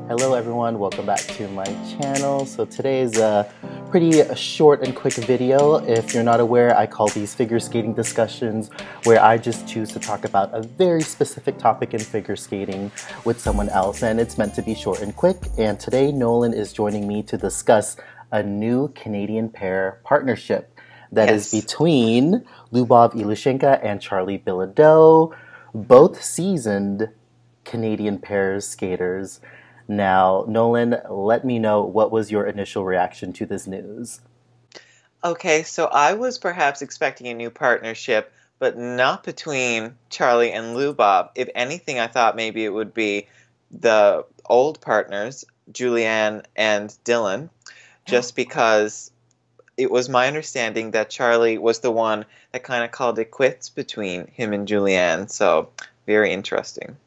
Hello everyone, welcome back to my channel. So today is a pretty short and quick video. If you're not aware, I call these figure skating discussions where I just choose to talk about a very specific topic in figure skating with someone else, and it's meant to be short and quick. And today Nolan is joining me to discuss a new Canadian pair partnership that is between Lubov Ilyushechkina and Charlie Bilodeau, both seasoned Canadian pairs skaters. Now, Nolan, let me know, what was your initial reaction to this news? Okay, so I was perhaps expecting a new partnership, but not between Charlie and Lubov. If anything, I thought maybe it would be the old partners, Julianne and Dylan, just because it was my understanding that Charlie was the one that kind of called it quits between him and Julianne, so very interesting.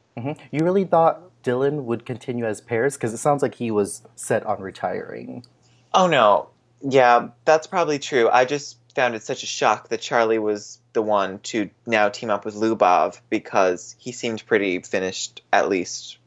You really thought Dylan would continue as pairs? Because it sounds like he was set on retiring. Oh no, yeah, that's probably true. I just found it such a shock that Charlie was the one to now team up with Lubov because he seemed pretty finished, at least,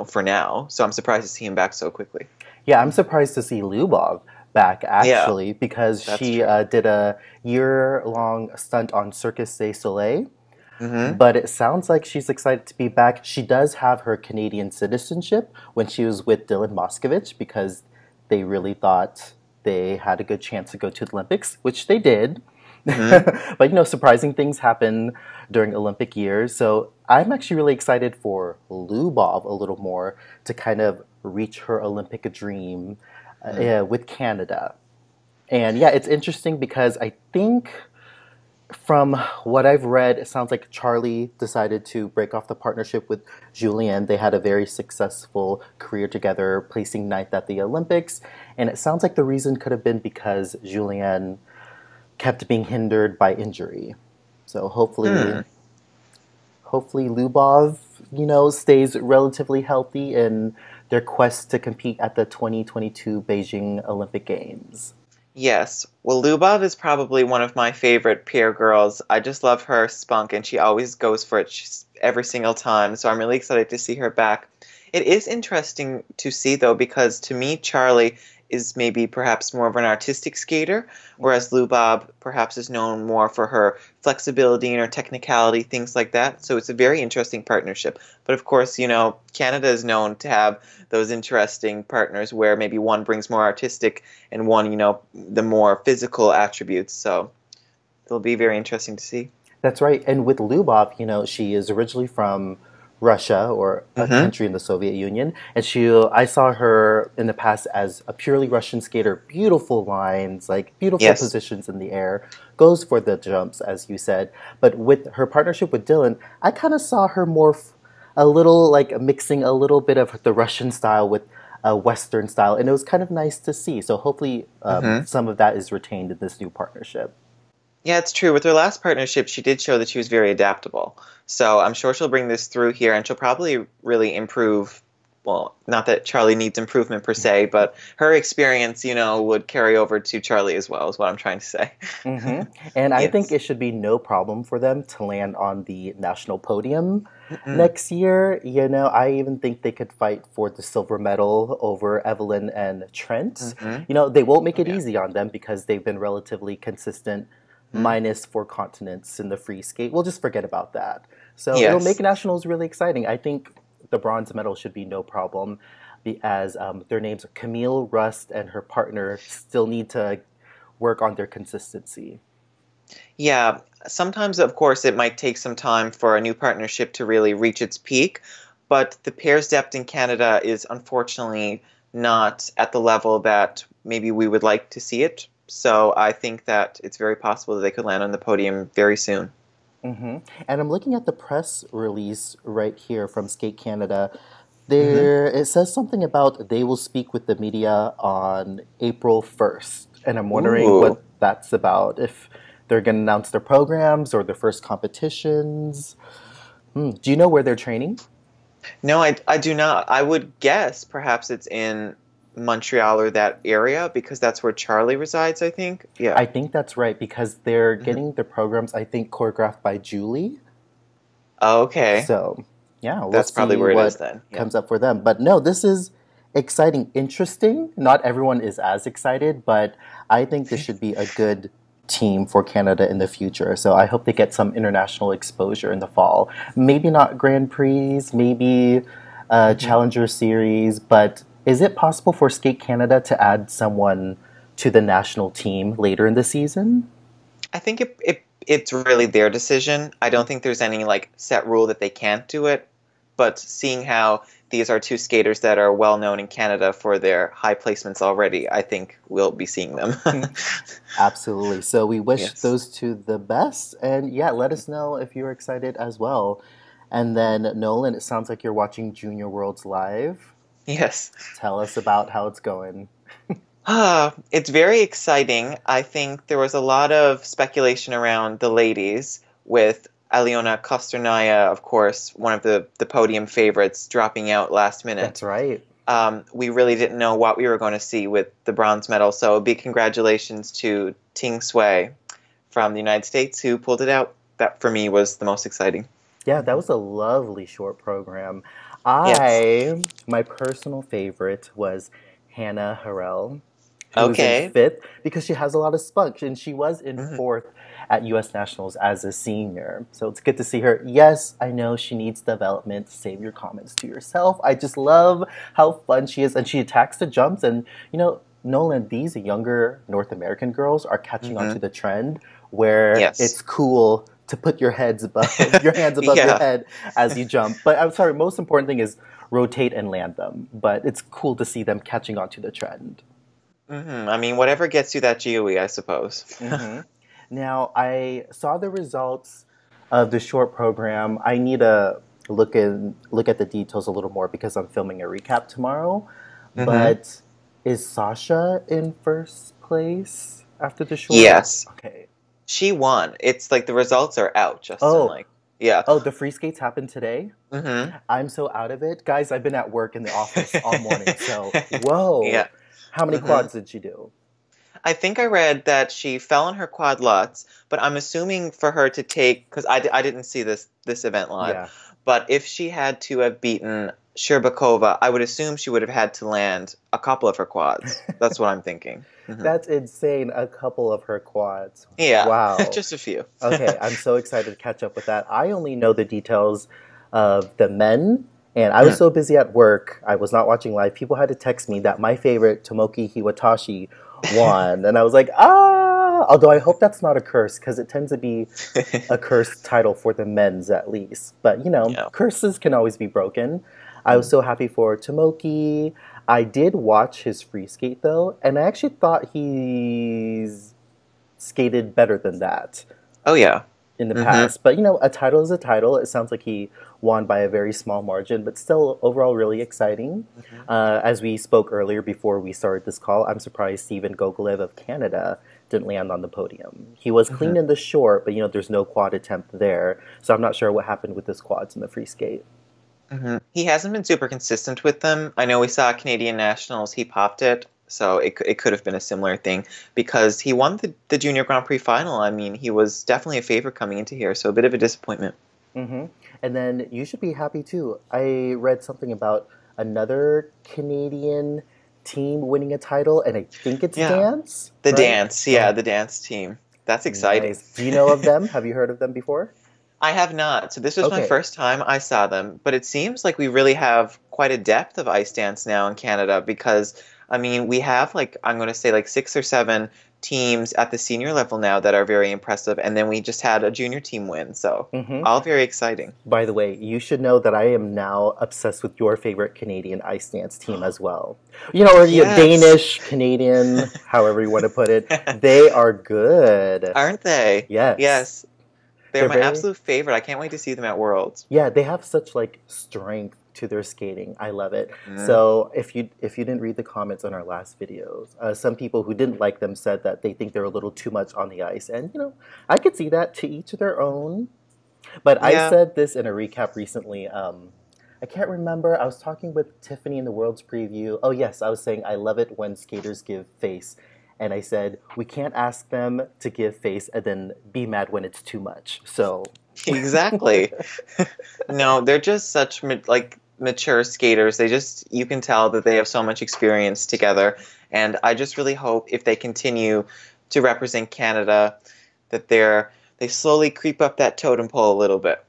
for now. So I'm surprised to see him back so quickly. Yeah, I'm surprised to see Lubov back, actually, because she did a year-long stunt on Circus du Soleil. But it sounds like she's excited to be back. She does have her Canadian citizenship when she was with Dylan Moskovich because they really thought they had a good chance to go to the Olympics, which they did. But, surprising things happen during Olympic years. So I'm actually really excited for Lubov a little more to kind of reach her Olympic dream with Canada. And yeah, it's interesting because I think, from what I've read, it sounds like Charlie decided to break off the partnership with Julianne. They had a very successful career together, placing ninth at the Olympics. And it sounds like the reason could have been because Julianne kept being hindered by injury. So hopefully Lubov, stays relatively healthy in their quest to compete at the 2022 Beijing Olympic Games. Yes. Well, Lubov is probably one of my favorite peer girls. I just love her spunk, and she always goes for it every single time, so I'm really excited to see her back. It is interesting to see, though, because to me, Charlie is maybe perhaps more of an artistic skater, whereas Lubov perhaps is known more for her flexibility and her technicality, things like that. So it's a very interesting partnership. But of course, Canada is known to have those interesting partners where maybe one brings more artistic and one, the more physical attributes. So it'll be very interesting to see. That's right. And with Lubov, she is originally from Russia, or a country in the Soviet Union, and I saw her in the past as a purely Russian skater. Beautiful lines, like beautiful positions in the air, goes for the jumps, as you said. But with her partnership with Dylan, I kind of saw her more a little like mixing a little bit of the Russian style with a Western style, and it was kind of nice to see. So hopefully some of that is retained in this new partnership. Yeah, it's true. With her last partnership, she did show that she was very adaptable. So I'm sure she'll bring this through here, and she'll probably really improve. Well, not that Charlie needs improvement per se, but her experience, would carry over to Charlie as well, is what I'm trying to say. And I think it should be no problem for them to land on the national podium next year. I even think they could fight for the silver medal over Evelyn and Trent. They won't make it easy on them because they've been relatively consistent, minus 4 continents in the free skate. We'll just forget about that. So it'll make nationals really exciting. I think the bronze medal should be no problem, as their names are Camille Rust and her partner still need to work on their consistency. Yeah, sometimes, of course, it might take some time for a new partnership to really reach its peak, but the pair's depth in Canada is unfortunately not at the level that maybe we would like to see it. So I think that it's very possible that they could land on the podium very soon. And I'm looking at the press release right here from Skate Canada. It says something about they will speak with the media on April 1st. And I'm wondering what that's about, if they're going to announce their programs or their first competitions. Do you know where they're training? No, I do not. I would guess perhaps it's in Montreal or that area because that's where Charlie resides, I think. Yeah. I think that's right because they're getting their programs, I think, choreographed by Julie. Oh, okay. So, yeah, we'll that's see probably where it what is then. comes up for them. But no, this is exciting, interesting. Not everyone is as excited, but I think this should be a good team for Canada in the future. So I hope they get some international exposure in the fall. Maybe not Grand Prix, maybe Challenger Series, but is it possible for Skate Canada to add someone to the national team later in the season? I think it's really their decision. I don't think there's any like set rule that they can't do it. But seeing how these are two skaters that are well known in Canada for their high placements already, I think we'll be seeing them. Absolutely. So we wish those two the best. And yeah, let us know if you're excited as well. And then, Nolan, it sounds like you're watching Junior Worlds live. Yes. Tell us about how it's going. It's very exciting. I think there was a lot of speculation around the ladies with Aliona Kosternaya, of course, one of the podium favorites, dropping out last minute. That's right. We really didn't know what we were going to see with the bronze medal, so big congratulations to Ting Sui from the United States who pulled it out. That, for me, was the most exciting. Yeah, that was a lovely short program. My personal favorite was Hannah Harrell. Who was in fifth because she has a lot of spunk, and she was in fourth at U.S. Nationals as a senior. So it's good to see her. Yes, I know she needs development. Save your comments to yourself. I just love how fun she is, and she attacks the jumps. And, you know, Nolan, these younger North American girls are catching on to the trend where it's cool to put your hands above your head as you jump. But I'm sorry, most important thing is rotate and land them. But it's cool to see them catching on to the trend. I mean, whatever gets you that GOE, I suppose. Now, I saw the results of the short program. I need to look at the details a little more because I'm filming a recap tomorrow. But is Sasha in first place after the short? Yes. Okay. She won. It's like the results are out, Justin. Oh, the free skates happened today? I'm so out of it. Guys, I've been at work in the office all morning, so whoa. Yeah. How many quads did she do? I think I read that she fell on her quad lots, but I'm assuming for her to take, because I didn't see this event live, but if she had to have beaten Sherbakova, I would assume she would have had to land a couple of her quads. That's what I'm thinking. That's insane, a couple of her quads. Yeah. Wow. Just a few. Okay, I'm so excited to catch up with that. I only know the details of the men. And I was so busy at work, I was not watching live. People had to text me that my favorite, Tomoki Hiwatashi, won. And I was like, Although I hope that's not a curse, because it tends to be a cursed title for the men's at least. But, you know, curses can always be broken. I was so happy for Tomoki. I did watch his free skate, though, and I actually thought he's skated better than that. Oh, yeah. In the past. But, you know, a title is a title. It sounds like he won by a very small margin, but still overall really exciting. As we spoke earlier before we started this call, I'm surprised Steven Gogolev of Canada didn't land on the podium. He was clean in the short, but, you know, there's no quad attempt there. So I'm not sure what happened with his quads in the free skate. He hasn't been super consistent with them. I know we saw Canadian Nationals, he popped it. So it could have been a similar thing because he won the Junior Grand Prix final. I mean, he was definitely a favorite coming into here, so a bit of a disappointment. And then you should be happy too. I read something about another Canadian team winning a title, and I think it's dance. The dance, the dance team. That's exciting. Nice. Do you know of them? Have you heard of them before? I have not. So this was my first time I saw them, but it seems like we really have quite a depth of ice dance now in Canada because I mean, we have I'm going to say 6 or 7 teams at the senior level now that are very impressive. And then we just had a junior team win. So all very exciting. By the way, you should know that I am now obsessed with your favorite Canadian ice dance team as well. You know, or Danish, Canadian, however you want to put it. They are good. Aren't they? Yes. Yes. They're my absolute favorite. I can't wait to see them at Worlds. Yeah, they have such strength to their skating. I love it. So if you didn't read the comments on our last videos, some people who didn't like them said that they think they're a little too much on the ice. And, you know, I could see that, to each their own. But I said this in a recap recently. I can't remember. I was talking with Tiffany in the World's preview. Oh, yes. I was saying I love it when skaters give face. And I said, we can't ask them to give face and then be mad when it's too much. So... Exactly. No, they're just such, mature skaters. You can tell that they have so much experience together. And I just really hope if they continue to represent Canada that they slowly creep up that totem pole a little bit.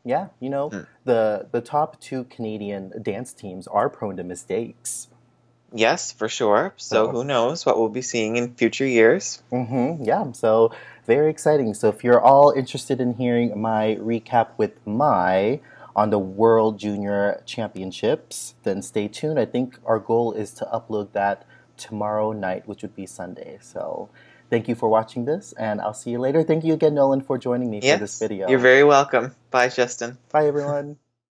Yeah, the top two Canadian dance teams are prone to mistakes. Yes, for sure. So who knows what we'll be seeing in future years. Yeah, so very exciting. So if you're all interested in hearing my recap with on the World Junior Championships, then stay tuned. I think our goal is to upload that tomorrow night, which would be Sunday. So thank you for watching this, and I'll see you later. Thank you again, Nolan, for joining me for this video. You're very welcome. Bye, Justin. Bye, everyone.